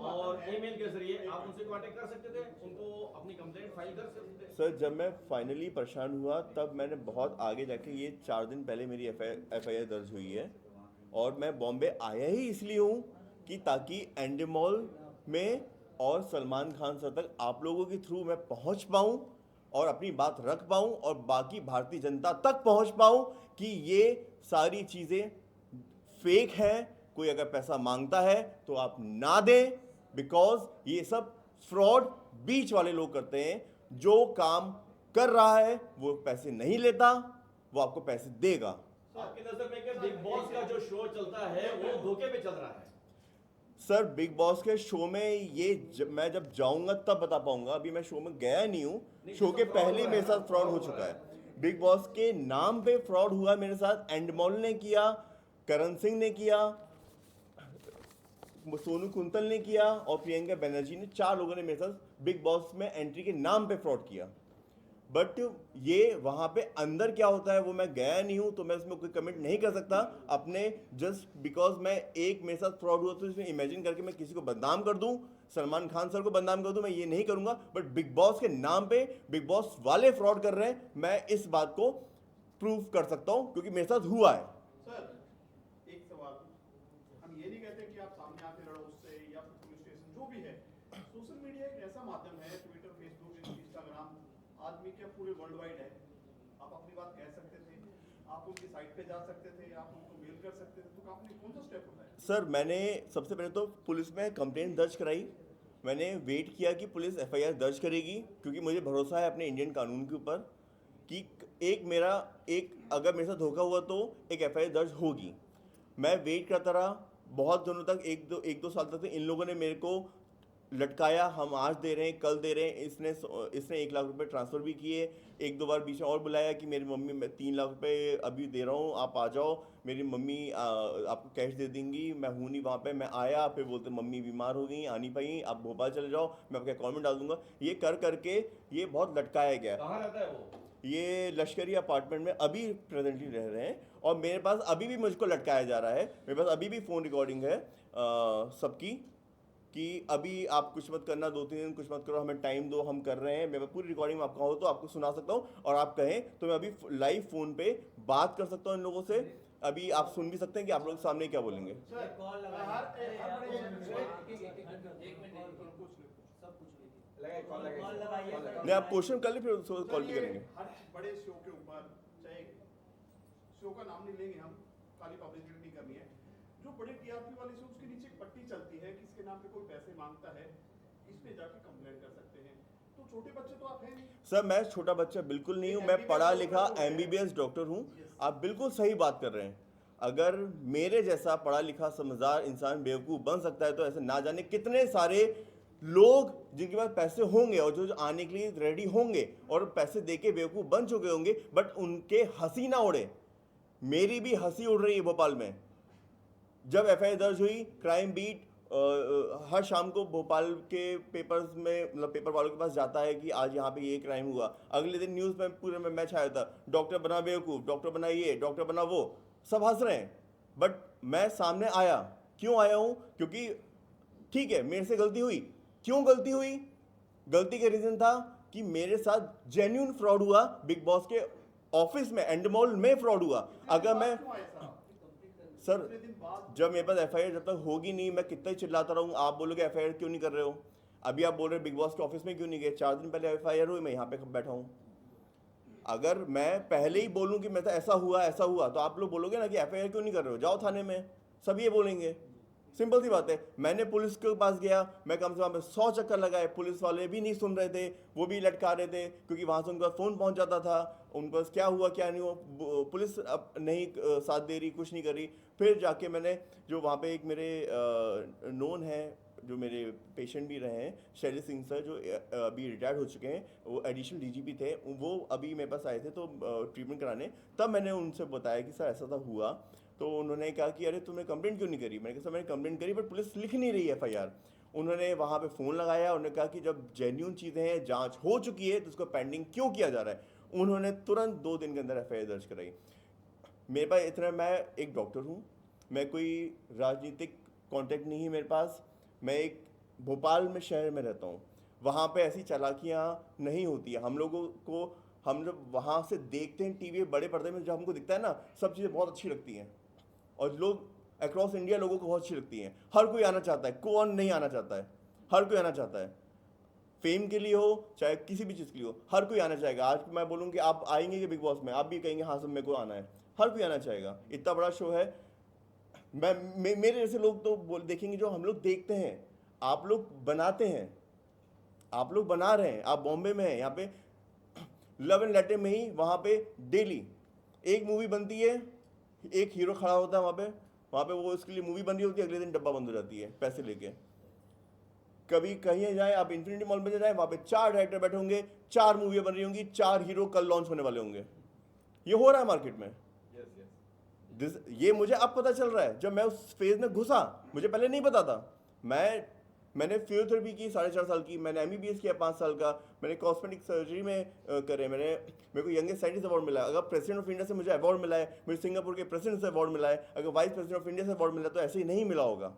और ईमेल के जरिए आप उनसे कांटेक्ट कर सकते थे, उनको अपनी कंप्लेंट फाइल कर सकते थे। सर जब मैं फाइनली परेशान हुआ तब मैंने बहुत आगे जाके, ये 4 दिन पहले मेरी एफआईआर दर्ज हुई है, और मैं बॉम्बे आया ही इसलिए हूँ कि ताकि एंडेमॉल में और सलमान खान सर तक आप लोगों के थ्रू मैं पहुँच पाऊँ और अपनी बात रख पाऊँ और बाकी भारतीय जनता तक पहुँच पाऊँ कि ये सारी चीज़ें फेक हैं। कोई अगर पैसा मांगता है तो आप ना दें, बिकॉज ये सब फ्रॉड बीच वाले लोग करते हैं। जो काम कर रहा है वो पैसे नहीं लेता, वो आपको पैसे देगा। आपकी नजर में क्या बिग बॉस का जो शो चलता है वो धोखे पे चल रहा है? सर बिग बॉस के शो में मैं जब जाऊंगा तब बता पाऊंगा, अभी मैं शो में गया नहीं हूँ। शो के पहले मेरे साथ फ्रॉड हो चुका है। बिग बॉस के नाम पे फ्रॉड हुआ मेरे साथ। एंडमॉल ने किया, करण सिंह ने किया, सोनू कुंतल ने किया और प्रियंका बनर्जी ने, 4 लोगों ने मेरे साथ बिग बॉस में एंट्री के नाम पे फ्रॉड किया। बट ये वहाँ पे अंदर क्या होता है वो मैं गया नहीं हूँ, तो मैं इसमें कोई कमेंट नहीं कर सकता अपने। जस्ट बिकॉज मैं मेरे साथ फ्रॉड हुआ तो इसमें इमेजिन करके मैं किसी को बदनाम कर दूँ, सलमान खान सर को बदनाम कर दूँ, मैं ये नहीं करूँगा। बट बिग बॉस के नाम पे बिग बॉस वाले फ्रॉड कर रहे हैं, मैं इस बात को प्रूव कर सकता हूँ क्योंकि मेरे साथ हुआ है। सर एक सवाल, हम ये नहीं कहते कि आप सामने आके लड़ो उससे या फिर पुलिस स्टेशन जो भी है। सोशल मीडिया एक ऐसा माध्यम है, ट्विटर, फेसबुक, इंस्टाग्राम, आदमी क्या पूरे वर्ल्ड वाइड है। आप अपनी बात कह सकते थे, आप उनकी साइट पे जा सकते थे, आप उनको मेल कर सकते थे, तो आपने कौन सा स्टेप उठाया? सर मैंने सबसे पहले तो पुलिस में कंप्लेंट दर्ज कराई। मैंने वेट किया कि पुलिस एफआईआर दर्ज करेगी, क्योंकि मुझे भरोसा है अपने इंडियन कानून के ऊपर कि अगर मेरे साथ धोखा हुआ तो एक एफआईआर दर्ज होगी। मैं वेट करता रहा बहुत दिनों तक, एक दो साल तक। तो इन लोगों ने मेरे को लटकाया, हम आज दे रहे हैं, कल दे रहे हैं। इसने 1 लाख रुपए ट्रांसफ़र भी किए। 1-2 बार बीच में और बुलाया कि मेरी मम्मी, मैं 3 लाख रुपए अभी दे रहा हूँ, आप आ जाओ, मेरी मम्मी आपको कैश दे देंगी। मैं हूँ नहीं वहाँ पे। मैं आया, फिर बोलते मम्मी बीमार हो गई, आ नहीं पाई, आप भोपाल चले जाओ, मैं आपके अकाउंट में डाल दूंगा। ये कर करके ये बहुत लटकाया गया। कहाँ रहता है वो? ये लश्करी अपार्टमेंट में अभी प्रेजेंटली रह रहे हैं, और मेरे पास अभी भी मुझको लटकाया जा रहा है। मेरे पास अभी भी फ़ोन रिकॉर्डिंग है सबकी, कि अभी आप कुछ मत करना, 2-3 दिन कुछ मत करो, हमें टाइम दो, हम कर रहे हैं। मेरे पास पूरी रिकॉर्डिंग आपका हो तो आपको सुना सकता हूँ, और आप कहें तो मैं अभी लाइव फ़ोन पे बात कर सकता हूँ इन लोगों से। अभी आप सुन भी सकते हैं कि आप लोग सामने क्या बोलेंगे। कॉल नहीं, आप क्वेश्चन कर ले, फिर उसको कॉल भी करेंगे। हर बड़े शो के ऊपर, चाहे शो का नाम नहीं लेंगे हम, खाली पब्लिसिटी नहीं करनी है, जो बड़े टीआरपी वाले शो उसके नीचे एक पट्टी चलती है कि इसके नाम पे कोई पैसे मांगता है, इस पे जाके कंप्लेंट कर सकते हैं। तो छोटे बच्चे तो आप हैं नहीं। सर मैं छोटा बच्चा बिल्कुल नहीं हूँ, मैं पढ़ा लिखा MBBS डॉक्टर हूँ। आप बिल्कुल सही बात कर रहे हैं। अगर मेरे जैसा पढ़ा लिखा समझदार इंसान बेवकूफ़ बन सकता है, तो ऐसे ना जाने कितने सारे लोग जिनके पास पैसे होंगे और जो आने के लिए रेडी होंगे और पैसे देके बेवकूफ़ बन चुके होंगे, बट उनके हंसी ना उड़े। मेरी भी हंसी उड़ रही है भोपाल में। जब एफआईआर दर्ज हुई, क्राइम बीट हर शाम को भोपाल के पेपर्स में, मतलब पेपर वालों के पास जाता है कि आज यहाँ पे ये क्राइम हुआ। अगले दिन न्यूज़ में पूरे में मैच आया था, डॉक्टर बना बेवकूफ़, डॉक्टर बना ये, डॉक्टर बना वो, सब हंस रहे हैं। बट मैं सामने आया, क्यों आया हूँ? क्योंकि ठीक है, मेरे से गलती हुई। क्यों गलती हुई? गलती का रीजन था कि मेरे साथ जेन्युइन फ्रॉड हुआ, बिग बॉस के ऑफिस में, एंडमॉल में फ्रॉड हुआ। अगर मैं सर, जब मेरे पास एफआईआर जब तक होगी नहीं, मैं कितना ही चिल्लाता रहूँ, आप बोलोगे एफआईआर क्यों नहीं कर रहे हो? अभी आप बोल रहे बिग बॉस के ऑफिस में क्यों नहीं गए? 4 दिन पहले एफआईआर हुई, मैं यहाँ पे बैठा हूँ। अगर मैं पहले ही बोलूँ कि मैं तो ऐसा हुआ, तो आप लोग बोलोगे ना कि एफआईआर क्यों नहीं कर रहे हो, जाओ थाने में, सब ये बोलेंगे। सिंपल सी बात है। मैंने पुलिस के पास गया, मैं कम से कम 100 चक्कर लगाए, पुलिस वाले भी नहीं सुन रहे थे, वो भी लटका रहे थे, क्योंकि वहाँ से उनका फ़ोन पहुँच जाता था, उन पास क्या हुआ क्या नहीं हुआ, पुलिस अब नहीं साथ दे रही, कुछ नहीं कर रही। फिर जाके मैंने, जो वहाँ पे एक मेरे नोन है, जो मेरे पेशेंट भी रहे हैं, शैली सिंह सर, जो अभी रिटायर्ड हो चुके हैं, वो एडिशनल डीजीपी थे, वो अभी मेरे पास आए थे तो ट्रीटमेंट कराने। तब मैंने उनसे बताया कि सर ऐसा था हुआ, तो उन्होंने कहा कि अरे तुमने कंप्लेंट क्यों नहीं करी? मैंने कहा सर मैंने कंप्लेंट करी, बट पुलिस लिख नहीं रही एफआईआर। उन्होंने वहाँ पे फ़ोन लगाया, उन्होंने कहा कि जब जेन्यून चीज़ें हैं, जांच हो चुकी है, तो उसको पेंडिंग क्यों किया जा रहा है? उन्होंने तुरंत 2 दिन के अंदर एफआईआर दर्ज कराई। मेरे पास इतना, मैं एक डॉक्टर हूँ, मैं कोई राजनीतिक कॉन्टैक्ट नहीं है मेरे पास, मैं एक भोपाल में शहर में रहता हूँ, वहाँ पे ऐसी चालाकियाँ नहीं होती है। हम लोगों को, हम जब वहाँ से देखते हैं टीवी बड़े पर्दे में, जब हमको दिखता है ना, सब चीज़ें बहुत अच्छी लगती हैं, और लोग अक्रॉस इंडिया लोगों को बहुत अच्छी लगती हैं। हर कोई आना चाहता है, कौन नहीं आना चाहता है? हर कोई आना चाहता है, फेम के लिए हो चाहे किसी भी चीज़ के लिए हो, हर कोई आना चाहेगा। आज मैं बोलूँ कि आप आएंगे कि बिग बॉस में, आप भी कहेंगे हाँ सब मेरे को आना है, हर कोई आना चाहेगा, इतना बड़ा शो है। मेरे जैसे लोग तो देखेंगे, जो हम लोग देखते हैं, आप लोग बनाते हैं, आप लोग बना रहे हैं, आप बॉम्बे में हैं, यहाँ पे लव एंड लेटर में ही वहाँ पे डेली एक मूवी बनती है, एक हीरो खड़ा होता है वहाँ पे वो उसके लिए मूवी बन रही होती है, अगले दिन डब्बा बंद हो जाती है पैसे लेके। कभी कहीं जाए आप, इन्फिनिटी मॉल में जाए, वहाँ पे 4 डायरेक्टर बैठे होंगे, 4 मूवियाँ बन रही होंगी, 4 हीरो कल लॉन्च होने वाले होंगे। ये हो रहा है मार्केट में। ये मुझे अब पता चल रहा है, जब मैं उस फेज में घुसा, मुझे पहले नहीं पता था। मैंने फिजियोथेरेपी की 4.5 साल की, मैंने MBBS किया 5 साल का, मैंने कॉस्मेटिक सर्जरी में करे, मेरे को यंगेस्ट साइंटिस्ट अवार्ड मिला है। अगर प्रेसिडेंट ऑफ इंडिया से मुझे अवार्ड मिला है, मुझे सिंगापुर के प्रेसिडेंट से अवार्ड मिला है, अगर वाइस प्रेसिडेंट ऑफ इंडिया से अवार्ड मिला, तो ऐसे ही नहीं मिला होगा।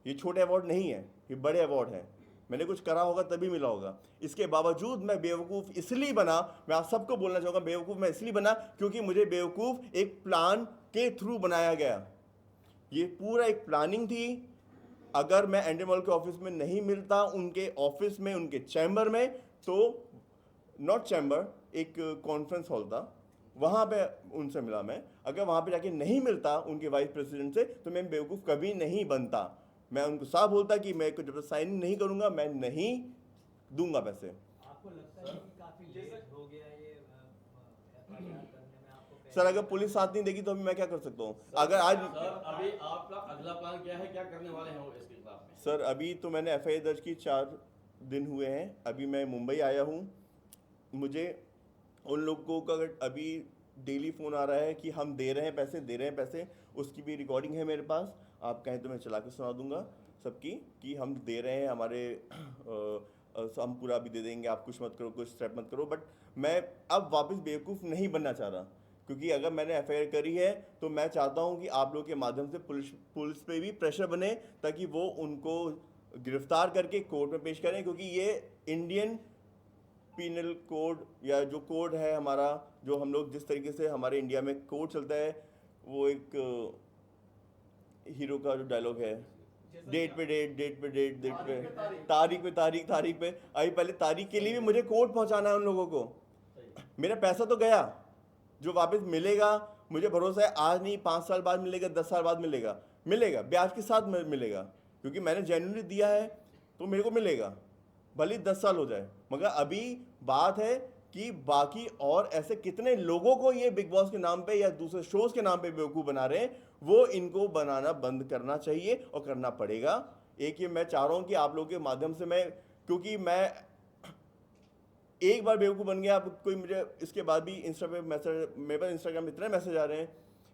ये छोटे अवार्ड नहीं है, ये बड़े अवार्ड हैं। मैंने कुछ करा होगा तभी मिला होगा। इसके बावजूद मैं बेवकूफ़ इसलिए बना, मैं आप सबको बोलना चाहूँगा, बेवकूफ़ मैं इसलिए बना क्योंकि मुझे बेवकूफ़ एक प्लान के थ्रू बनाया गया। ये पूरा एक प्लानिंग थी। अगर मैं एंडमॉल के ऑफिस में नहीं मिलता, उनके ऑफिस में, उनके चैम्बर में, तो नॉट चैम्बर, एक कॉन्फ्रेंस हॉल था, वहाँ पे उनसे मिला मैं। अगर वहाँ पे जाके नहीं मिलता उनके वाइस प्रेसिडेंट से, तो मैं बेवकूफ़ कभी नहीं बनता। मैं उनको साफ बोलता कि मैं जब तक साइन नहीं करूँगा, मैं नहीं दूंगा पैसे। आपको लगता है कि काफी लेट हो गया ये FIR करने में? आपको सर अगर पुलिस साथ नहीं देगी तो अभी मैं क्या कर सकता हूँ? अगर आज सर अभी आपका अगला प्लान क्या है, क्या करने वाले हैं वो इसके खिलाफ में? सर अभी तो मैंने एफआईआर दर्ज की, 4 दिन हुए हैं। अभी मैं मुंबई आया हूँ। मुझे उन लोगों का अभी डेली फ़ोन आ रहा है कि हम दे रहे हैं पैसे, उसकी भी रिकॉर्डिंग है मेरे पास। आप कहें तो मैं चला के सुना दूंगा सबकी, कि हम दे रहे हैं, हमारे हम पूरा भी दे देंगे, आप कुछ मत करो, कुछ स्टेप मत करो। बट मैं अब वापस बेवकूफ़ नहीं बनना चाह रहा, क्योंकि अगर मैंने एफआईआर करी है तो मैं चाहता हूं कि आप लोगों के माध्यम से पुलिस पे भी प्रेशर बने, ताकि वो उनको गिरफ्तार करके कोर्ट में पेश करें। क्योंकि ये इंडियन पीनल कोड, या जो कोड है हमारा, जो हम लोग जिस तरीके से हमारे इंडिया में कोड चलता है, वो एक हीरो का जो डायलॉग है, डेट पे तारीख पे। अभी पहले तारीख के लिए भी मुझे कोड पहुंचाना है उन लोगों को। मेरा पैसा तो गया, जो वापस मिलेगा मुझे भरोसा है, आज नहीं 5 साल बाद मिलेगा, 10 साल बाद मिलेगा, ब्याज के साथ मिलेगा, क्योंकि मैंने जेन्युइनली दिया है तो मेरे को मिलेगा, भले 10 साल हो जाए। मगर अभी बात है कि बाकी और ऐसे कितने लोगों को ये बिग बॉस के नाम पे या दूसरे शोज के नाम पे बेवकूफ़ बना रहे हैं, वो इनको बनाना बंद करना चाहिए और करना पड़ेगा। एक ये मैं चाह रहा हूँ कि आप लोगों के माध्यम से मैं, क्योंकि मैं एक बार बेवकूफ़ बन गया, अब कोई मुझे इसके बाद भी इंस्टा पे मैसेज, मेरे पास इंस्टाग्राम में इतने मैसेज आ रहे हैं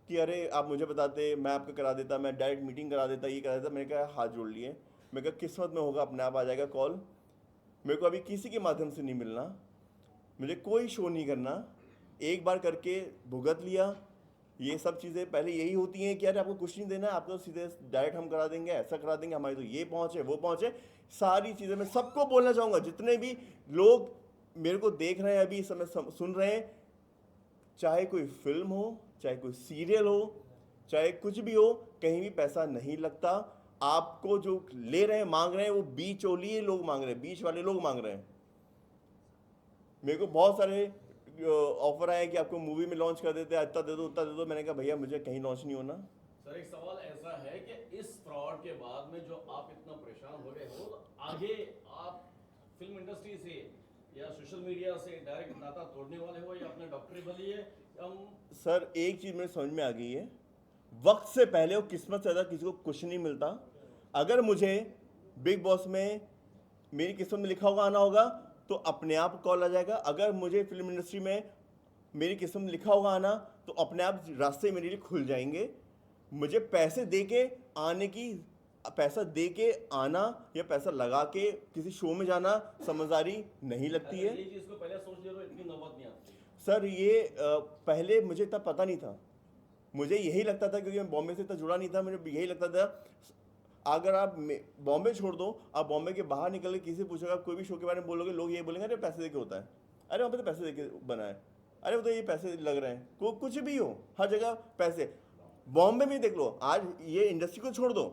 कि अरे आप मुझे बताते, मैं आपको करा देता, मैं डायरेक्ट मीटिंग करा देता, ये करा देता। मैंने कहा हाथ जोड़ लिए, मैं कहा किस्मत में होगा, अपने आप आ जाएगा कॉल। मेरे को अभी किसी के माध्यम से नहीं मिलना, मुझे कोई शो नहीं करना, एक बार करके भुगत लिया, ये सब चीज़ें पहले यही होती हैं कि यार आपको कुछ नहीं देना है, आपको सीधे डायरेक्ट हम करा देंगे, ऐसा करा देंगे, हमारी तो ये पहुँच है, वो पहुँच है। सारी चीज़ें मैं सबको बोलना चाहूँगा, जितने भी लोग मेरे को देख रहे हैं अभी इस समय सुन रहे हैं, चाहे कोई फिल्म हो, चाहे कोई सीरियल हो, चाहे कुछ भी हो, कहीं भी पैसा नहीं लगता। आपको जो ले रहे हैं, मांग रहे हैं, वो बीच ओलिए लोग मांग रहे हैं, बीच वाले लोग मांग रहे हैं। मेरे को बहुत सारे ऑफर आए कि आपको मूवी में लॉन्च कर देते हैं, इतना दे दो उतना दे दो। मैंने कहा भैया मुझे कहीं लॉन्च नहीं होना। सर एक सवाल ऐसा है कि इस फ्रॉड के बाद में जो आप इतना परेशान हो गए हो, तो आगे आप फिल्म इंडस्ट्री से या सोशल मीडिया से डायरेक्ट नाता तोड़ने वाले हो या अपने डॉक्टरी बनी है? हम सर एक चीज़ मेरे समझ में आ गई है, वक्त से पहले और किस्मत से ज़्यादा किसी को कुछ नहीं मिलता। अगर मुझे बिग बॉस में मेरी किस्मत में लिखा होगा आना होगा तो अपने आप कॉल आ जाएगा। अगर मुझे फिल्म इंडस्ट्री में मेरी किस्मत में लिखा होगा आना तो अपने आप रास्ते मेरे लिए खुल जाएंगे। मुझे पैसे दे के आने की, पैसा दे के आना या पैसा लगा के किसी शो में जाना समझदारी नहीं लगती है। ये चीज़ को पहले सोच लिया तो इतनी नौबत नहीं आती। सर ये पहले मुझे इतना पता नहीं था, मुझे यही लगता था क्योंकि मैं बॉम्बे से इतना जुड़ा नहीं था, मुझे यही लगता था अगर आप बॉम्बे छोड़ दो, आप बॉम्बे के बाहर निकल के किसी से पूछोगे, आप कोई भी शो के बारे में बोलोगे, लोग ये बोलेंगे अरे पैसे देके होता है, अरे वहाँ पे तो पैसे देके बना है, अरे वो तो ये पैसे लग रहे हैं, कुछ भी हो, हर जगह पैसे। बॉम्बे में देख लो, आज ये इंडस्ट्री को छोड़ दो,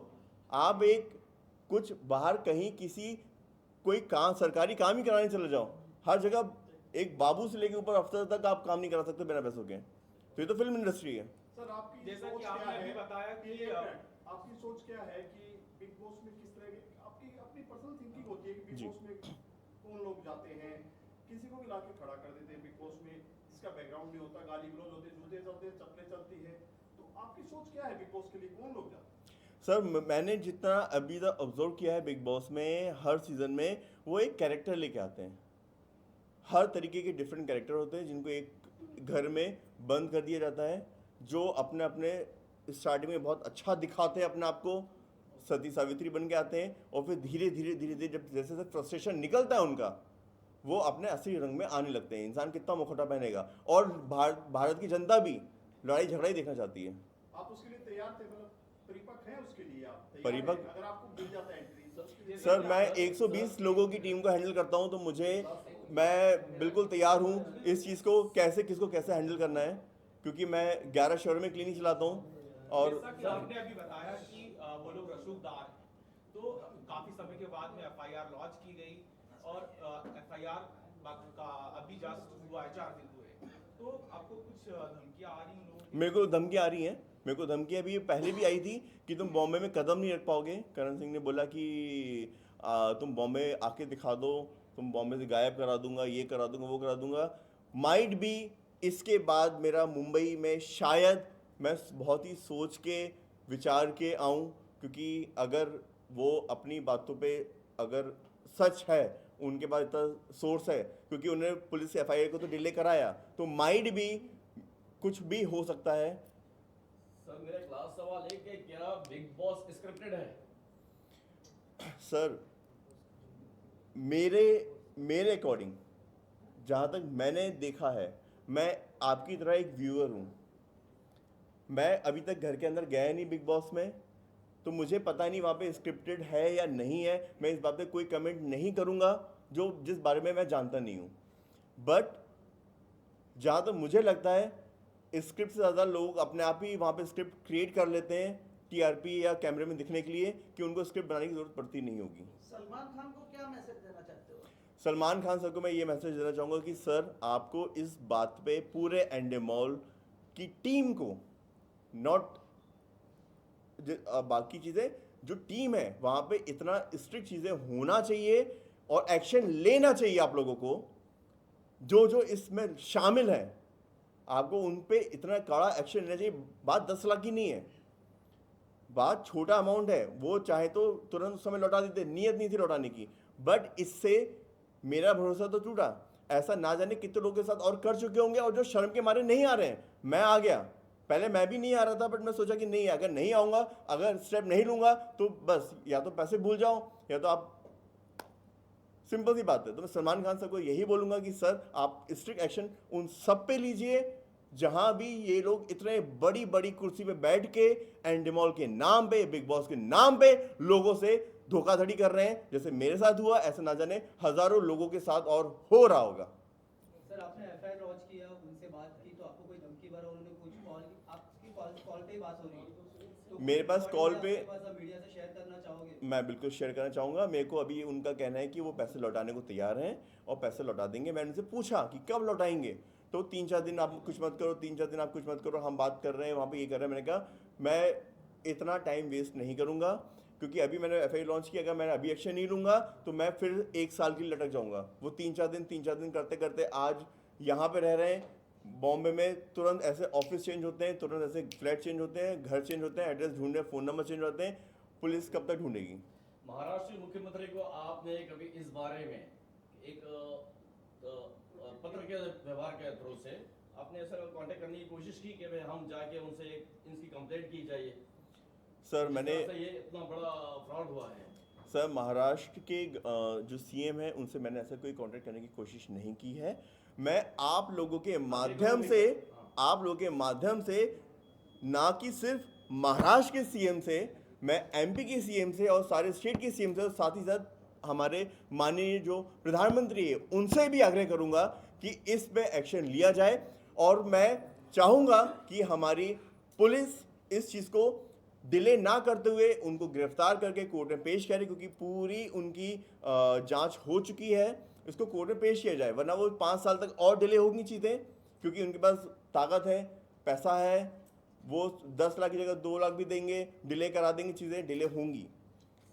आप एक कुछ बाहर कहीं किसी कोई काम, सरकारी काम ही कराने चले जाओ, हर जगह एक बाबू से लेके ऊपर अफसर तक आप काम नहीं करा सकते बिना पैसों के। तो ये तो फिल्म इंडस्ट्री है। सर आपकी जैसा सोच कि क्या आपने है? अभी बताया कि एक मिनट, आपकी सोच क्या है कि बिग बॉस में किस तरह की आपकी अपनी पर्सनल थिंकिंग होती है कि बिग जी। बॉस में कौन लोग जाते हैं, किसी को भी लाके खड़ा कर देते हैं बिग बॉस में, जिसका बैकग्राउंड नहीं होता, गाली गलौज होते, जूते चलते, चप्पलें चलती है, तो आपकी सोच क्या है बिग बॉस के लिए, कौन लोग जाते हैं? सर मैंने जितना अभी तक ऑब्जर्व किया है बिग बॉस में, हर सीज़न में वो एक कैरेक्टर लेके आते हैं। हर तरीके के डिफरेंट कैरेक्टर होते हैं जिनको एक घर में बंद कर दिया जाता है, जो अपने अपने स्टार्टिंग में बहुत अच्छा दिखाते हैं अपने आप को, सती सावित्री बन के आते हैं, और फिर धीरे धीरे धीरे धीरे जब जैसे जैसे फ्रस्ट्रेशन निकलता है उनका, वो अपने असली रंग में आने लगते हैं। इंसान कितना मुखौटा पहनेगा, और भारत की जनता भी लड़ाई झगड़ा ही देखना चाहती है। आप उसके लिए तैयार थे, मतलब परिपक्व हैं उसके लिए, आप तैयार परिपक्व? हैं? अगर आपको मिल जाता है एंट्री? सर मैं 120 लोगों की टीम को हैंडल करता हूं, तो मैं बिल्कुल तैयार हूं इस चीज़ को कैसे, किसको कैसे हैंडल करना है, क्योंकि मैं 11 शहरों में क्लिनिक चलाता हूं। और जैसा कि आपने अभी बताया कि वो लोग रसूखदार हैं, तो काफी समय के बाद में एफआईआर लॉन्च की गई और एफआईआर का अभी जस्ट हुआ है, 4 दिन हुए, तो आपको कुछ धमकियां आ रही हैं लोगों की? मेरे को धमकी आ रही हैं, मेरे को धमकी अभी पहले भी आई थी कि तुम बॉम्बे में कदम नहीं रख पाओगे। करण सिंह ने बोला कि तुम बॉम्बे आके दिखा दो, तुम बॉम्बे से गायब करा दूंगा, ये करा दूंगा, वो करा दूंगा। माइट भी इसके बाद मेरा मुंबई में शायद मैं बहुत ही सोच के विचार के आऊँ, क्योंकि अगर वो अपनी बातों पे अगर सच है, उनके पास इतना सोर्स है, क्योंकि उन्होंने पुलिस से एफआईआर को तो डिले कराया, तो माइट भी कुछ भी हो सकता है। सर मेरा एक लास्ट सवाल है कि क्या बिग बॉस स्क्रिप्टेड है? सर मेरे अकॉर्डिंग जहाँ तक मैंने देखा है, मैं आपकी तरह एक व्यूअर हूँ, मैं अभी तक घर के अंदर गया नहीं बिग बॉस में, तो मुझे पता नहीं वहाँ पे स्क्रिप्टेड है या नहीं है। मैं इस बात पे कोई कमेंट नहीं करूँगा जो जिस बारे में मैं जानता नहीं हूँ। बट जहाँ तक मुझे लगता है, स्क्रिप्ट से ज़्यादा लोग अपने आप ही वहाँ पे स्क्रिप्ट क्रिएट कर लेते हैं टीआरपी या कैमरे में दिखने के लिए, कि उनको स्क्रिप्ट बनाने की ज़रूरत पड़ती नहीं होगी। सलमान खान को क्या मैसेज देना चाहते हो? सलमान खान सर को मैं ये मैसेज देना चाहूँगा कि सर आपको इस बात पे पूरे एंडेमॉल की टीम को, नॉट बाकी चीज़ें, जो टीम है वहाँ पे इतना स्ट्रिक्ट चीज़ें होना चाहिए और एक्शन लेना चाहिए आप लोगों को, जो जो इसमें शामिल है, आपको उन पे इतना कड़ा एक्शन लेना चाहिए। बात 10 लाख की नहीं है, बात छोटा अमाउंट है, वो चाहे तो तुरंत उस समय लौटा देते, नीयत नहीं थी लौटाने की, बट इससे मेरा भरोसा तो टूटा। ऐसा ना जाने कितने लोगों के साथ और कर चुके होंगे, और जो शर्म के मारे नहीं आ रहे हैं। मैं आ गया, पहले मैं भी नहीं आ रहा था, बट मैं सोचा कि नहीं, अगर नहीं आऊँगा, अगर स्टेप नहीं लूँगा तो बस या तो पैसे भूल जाओ या तो आप, सिंपल सी बात है। तो मैं सलमान खान सर को यही बोलूँगा कि सर आप स्ट्रिक्ट एक्शन उन सब पे लीजिए जहां भी ये लोग इतने बड़ी बड़ी कुर्सी पे बैठ के एंडमॉल के नाम पे, बिग बॉस के नाम पे लोगों से धोखाधड़ी कर रहे हैं। जैसे मेरे साथ हुआ, ऐसे ना जाने हजारों लोगों के साथ और हो रहा होगा। सर आपने एफआईआर लॉन्च किया, उनसे बात की तो आपको कोई धमकी भरा, उन्होंने कुछ कॉल, आपकी कॉल पे ही बात हो रही है तो मेरे पास कॉल पे, आपके पास आप मीडिया से शेयर करना चाहोगे? मैं बिल्कुल शेयर करना चाहूँगा। मेरे को अभी उनका कहना है कि वो पैसे लौटाने को तैयार हैं और पैसे लौटा देंगे। मैंने उनसे पूछा कि कब लौटाएंगे, तो 3-4 दिन आप कुछ मत करो, 3-4 दिन आप कुछ मत करो, हम बात कर रहे हैं, वहाँ पे ये कर रहे हैं। मैंने कहा मैं इतना टाइम वेस्ट नहीं करूँगा, क्योंकि अभी मैंने एफआईआर लॉन्च किया, अगर मैं अभी एक्शन नहीं लूँगा तो मैं फिर 1 साल के लिए लटक जाऊँगा। वो 3-4 दिन करते करते आज यहाँ पे रह रहे हैं बॉम्बे में, तुरंत ऐसे ऑफिस चेंज होते हैं, तुरंत ऐसे फ्लैट चेंज होते हैं, घर चेंज होते हैं, एड्रेस ढूंढ रहे हैं, फ़ोन नंबर चेंज होते हैं। पुलिस कब तक ढूंढेगी? महाराष्ट्र मुख्यमंत्री को आपने कभी इस बारे में एक पत्र के व्यवहार के थ्रू से आपने ऐसा कांटेक्ट करने की कोशिश की कि भाई हम जाके उनसे इनकी कंप्लेंट की जाए? सर मैंने, ये इतना बड़ा फ्रॉड हुआ है सर महाराष्ट्र के जो सीएम हैं उनसे मैंने ऐसा कोई कांटेक्ट करने की कोशिश नहीं की है। मैं आप लोगों के माध्यम से, ना कि सिर्फ महाराष्ट्र के सीएम से, मैं एमपी के सीएम से और सारे स्टेट के सीएम से और साथ ही साथ हमारे माननीय जो प्रधानमंत्री है उनसे भी आग्रह करूंगा कि इस पे एक्शन लिया जाए। और मैं चाहूँगा कि हमारी पुलिस इस चीज़ को डिले ना करते हुए उनको गिरफ्तार करके कोर्ट में पेश करे, क्योंकि पूरी उनकी जांच हो चुकी है। इसको कोर्ट में पेश किया जाए, वरना वो 5 साल तक और डिले होगी चीज़ें, क्योंकि उनके पास ताकत है, पैसा है, वो 10 लाख की जगह 2 लाख भी देंगे, डिले करा देंगे, चीज़ें डिले होंगी।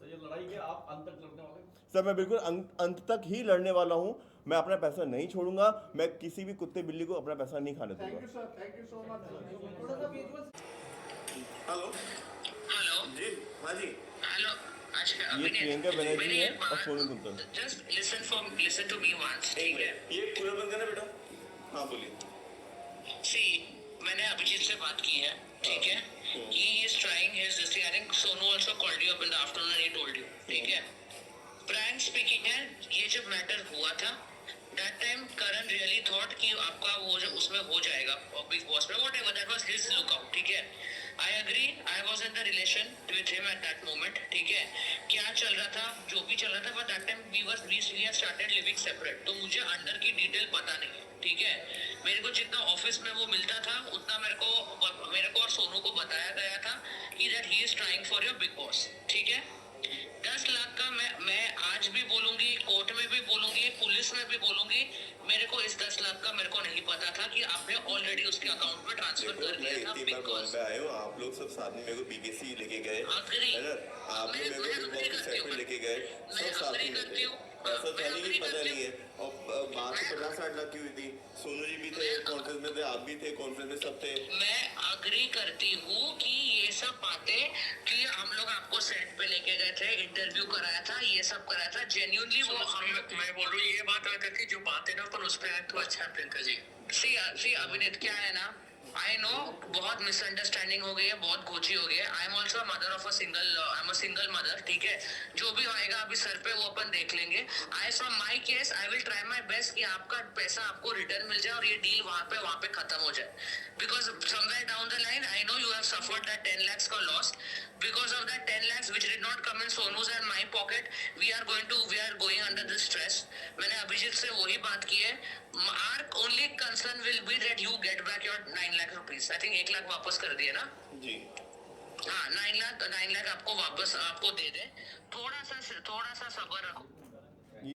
तो ये लड़ाई के आप अंत तक लड़ने वाले? सर मैं बिल्कुल अंत तक ही लड़ने वाला हूँ। मैं अपना पैसा नहीं छोड़ूंगा, मैं किसी भी कुत्ते बिल्ली को अपना पैसा नहीं खाने थैंक दूंगा। You sir, thank you so much. Hello hello जी, हाँ जी, हेलो अच्छा ये प्रियंका बनर्जी है और Sonu Gupta. Just listen to me once, ठीक है? ये कूलर बंद करना बेटा। हाँ बोलिए। सी मैंने अभिजीत से बात की है, ठीक है? He is trying his this thing. I think Sonu also called you up in the afternoon and he told you, ठीक है? फ्रैंक स्पीकिंग है, ये जब मैटर हुआ था that time Karan really thought कि आपका वो जो उसमें हो जाएगा बिग बॉस में, whatever that was his lookout, ठीक है? I agree, I was in the relation with him at that moment, ठीक है? क्या चल रहा था, जो भी चल रहा था, but that time we started living separate, तो मुझे अंदर की डिटेल पता नहीं है, ठीक है? मेरे को जितना ऑफिस में वो मिलता था उतना मेरे को और सोनू को बताया गया था कि that he is trying for your big boss, ठीक है? 10 लाख का मैं आज भी बोलूंगी, कोर्ट में भी बोलूंगी, पुलिस में भी बोलूंगी, मेरे को इस 10 लाख का मेरे को नहीं पता था कि आपने ऑलरेडी उसके अकाउंट में ट्रांसफर कर दिया था। बिकॉज़ आए हो आप लोग सब साथ में, मेरे को बीकेसी लेके गए, अग्री, है ना? आपने मेरे को बिग बॉस सेट पे लेके गए, सब साथ में गए। ऐसा था नहीं कि पता नहीं है। और बात 50-60 लाख की हुई थी। सोनू जी भी थे कॉन्फ्रेंस में, थे आप भी थे कॉन्फ्रेंस में, सब थे। मैं अग्री करती हूँ कि ये सब बातें कि हम लोग आपको सेट पे लेके गए थे, इंटरव्यू कराया था, ये सब कराया था, जेन्युइनली वो मैं बोल रहा हूँ ये बात अगर कि जो बातें ना अपन उस पे आए तो अच्छा है प्रियंका जी। सी अभिनीत क्या है ना, आई नो बहुत मिसअंडरस्टैंडिंग हो गई है, बहुत गोची हो गई है। I am also mother of I am a single mother, ठीक है? जो भी होएगा अभी सर पे वो अपन देख लेंगे। I from my case I will try my best कि आपका पैसा आपको रिटर्न मिल जाए और ये डील वहाँ पे खत्म हो जाए। Because somewhere down the line I know you have suffered that 10 lakhs का loss. Because of that 10 lakhs which did not come in Sonu's and my pocket, we are going under this stress. मैंने अभिजीत से वही बात की है। Our only concern will be that you get back your 9 lakh rupees. I think 1 lakh वापस कर दिए ना? जी हाँ 9 लाख आपको वापस आपको दे दे। थोड़ा सा सब्र रखो।